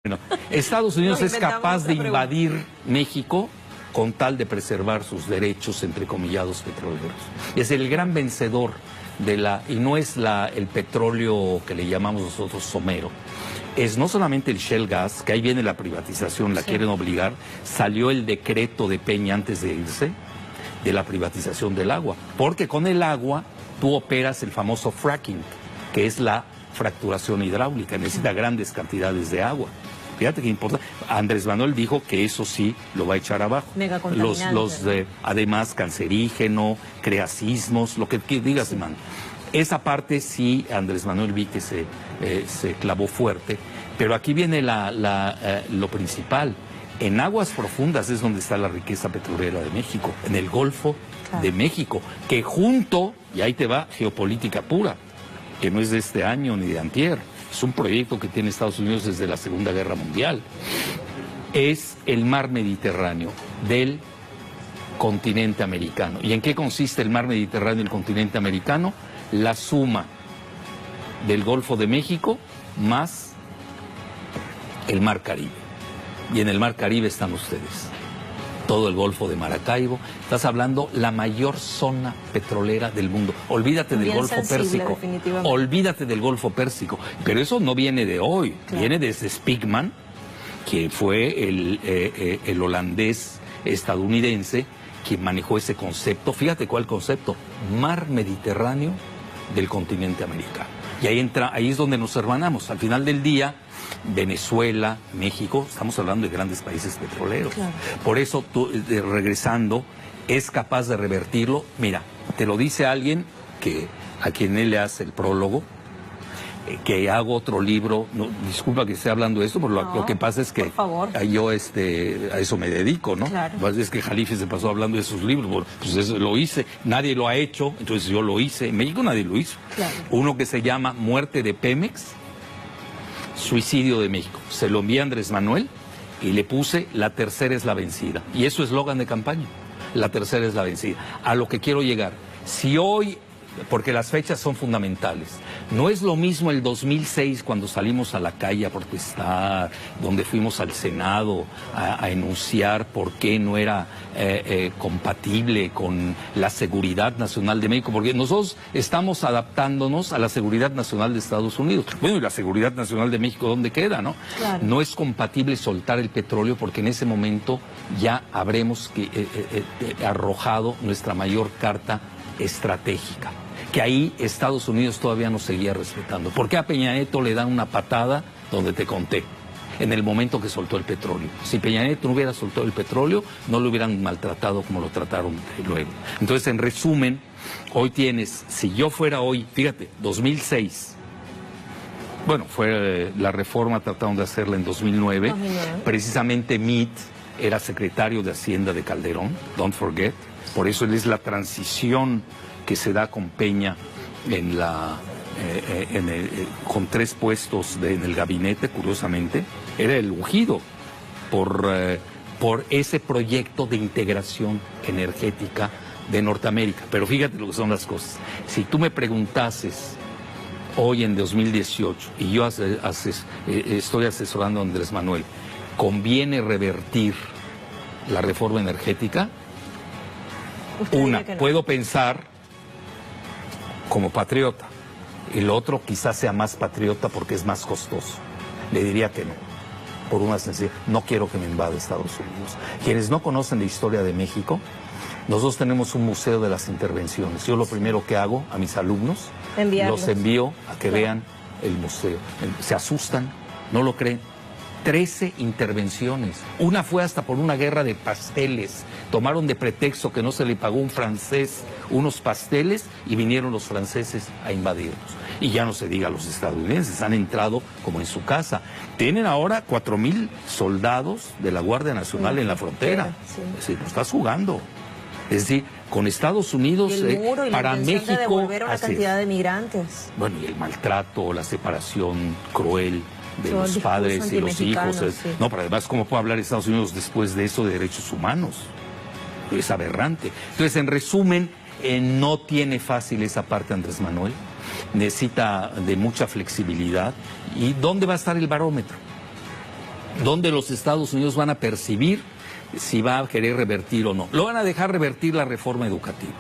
Bueno, Estados Unidos es capaz de invadir México con tal de preservar sus derechos, entrecomillados, petroleros. Es el gran vencedor de y no es el petróleo que le llamamos nosotros somero. Es no solamente el shale gas, que ahí viene la privatización, la quieren obligar. Salió el decreto de Peña antes de irse de la privatización del agua, porque con el agua tú operas el famoso fracking, que es la fracturación hidráulica, necesita grandes cantidades de agua. Fíjate qué importante. Andrés Manuel dijo que eso sí lo va a echar abajo. Además, cancerígeno, crea sismos, lo que digas, hermano. Esa parte sí, Andrés Manuel vi que se clavó fuerte, pero aquí viene lo principal. En aguas profundas es donde está la riqueza petrolera de México, en el Golfo de México, que junto, y ahí te va, geopolítica pura, que no es de este año ni de antier, es un proyecto que tiene Estados Unidos desde la Segunda Guerra Mundial, es el mar Mediterráneo del continente americano. ¿Y en qué consiste el mar Mediterráneo del continente americano? La suma del Golfo de México más el mar Caribe. Y en el mar Caribe están ustedes. Todo el Golfo de Maracaibo. Estás hablando la mayor zona petrolera del mundo. Olvídate del Golfo Pérsico. Olvídate del Golfo Pérsico. Pero eso no viene de hoy. Viene desde Spigman, que fue el holandés estadounidense quien manejó ese concepto. Fíjate cuál concepto. Mar Mediterráneo del continente americano. Y ahí es donde nos hermanamos. Al final del día, Venezuela, México, estamos hablando de grandes países petroleros. Claro. Por eso, regresando, es capaz de revertirlo. Mira, te lo dice alguien a quien él le hace el prólogo, que hago otro libro. No, disculpa que esté hablando de esto, pero lo que pasa es que yo a eso me dedico, ¿no? Claro. Es que Jalife se pasó hablando de sus libros, bueno, pues eso lo hice, nadie lo ha hecho, entonces yo lo hice. En México nadie lo hizo. Claro. Uno que se llama Muerte de Pemex, Suicidio de México. Se lo envié a Andrés Manuel y le puse La tercera es la vencida. Y eso es eslogan de campaña. La tercera es la vencida. A lo que quiero llegar. Si hoy, porque las fechas son fundamentales, no es lo mismo el 2006 cuando salimos a la calle a protestar, donde fuimos al Senado a enunciar por qué no era compatible con la seguridad nacional de México, porque nosotros estamos adaptándonos a la seguridad nacional de Estados Unidos. Bueno, y la seguridad nacional de México, ¿dónde queda, no? Claro. No es compatible soltar el petróleo porque en ese momento ya habremos arrojado nuestra mayor carta estratégica, que ahí Estados Unidos todavía nos seguía respetando. ¿Por qué a Peña Nieto le dan una patada donde te conté? En el momento que soltó el petróleo. Si Peña Nieto no hubiera soltado el petróleo, no lo hubieran maltratado como lo trataron luego. Entonces, en resumen, hoy tienes, si yo fuera hoy, fíjate, 2006, bueno, fue la reforma, trataron de hacerla en 2009. Precisamente Meade era secretario de Hacienda de Calderón, don't forget. Por eso él es la transición que se da con Peña con 3 puestos en el gabinete, curiosamente. Era el ungido por ese proyecto de integración energética de Norteamérica. Pero fíjate lo que son las cosas. Si tú me preguntases hoy en 2018, y yo estoy asesorando a Andrés Manuel, ¿conviene revertir la reforma energética? Puedo pensar como patriota, el otro quizás sea más patriota porque es más costoso. Le diría que no, por una sencilla, no quiero que me invada Estados Unidos. Quienes no conocen la historia de México, nosotros tenemos un museo de las intervenciones. Yo lo primero que hago a mis alumnos, los envío a que vean el museo. Se asustan, no lo creen. 13 intervenciones. Una fue hasta por una guerra de pasteles. Tomaron de pretexto que no se le pagó un francés unos pasteles y vinieron los franceses a invadirnos. Y ya no se diga, los estadounidenses han entrado como en su casa. Tienen ahora 4,000 soldados de la Guardia Nacional en la frontera. Sí. Es decir, no estás jugando. Es decir, con Estados Unidos, y el muro y para la México, de devolver una cantidad de migrantes. Bueno, y el maltrato, la separación cruel de los padres y los hijos. Sí. No, pero además, ¿cómo puede hablar Estados Unidos después de eso de derechos humanos? Es aberrante. Entonces, en resumen, no tiene fácil esa parte Andrés Manuel. Necesita de mucha flexibilidad. ¿Y dónde va a estar el barómetro? donde los Estados Unidos van a percibir si va a querer revertir o no. Lo van a dejar revertir la reforma educativa.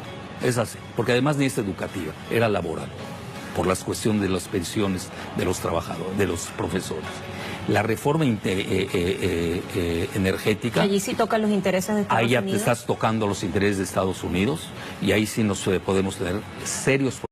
Es así, porque además ni es educativa, era laboral, por las cuestiones de las pensiones de los trabajadores, de los profesores. La reforma energética... Allí sí tocan los intereses de Estados Unidos. Ahí ya te estás tocando los intereses de Estados Unidos y ahí sí nos podemos tener serios problemas.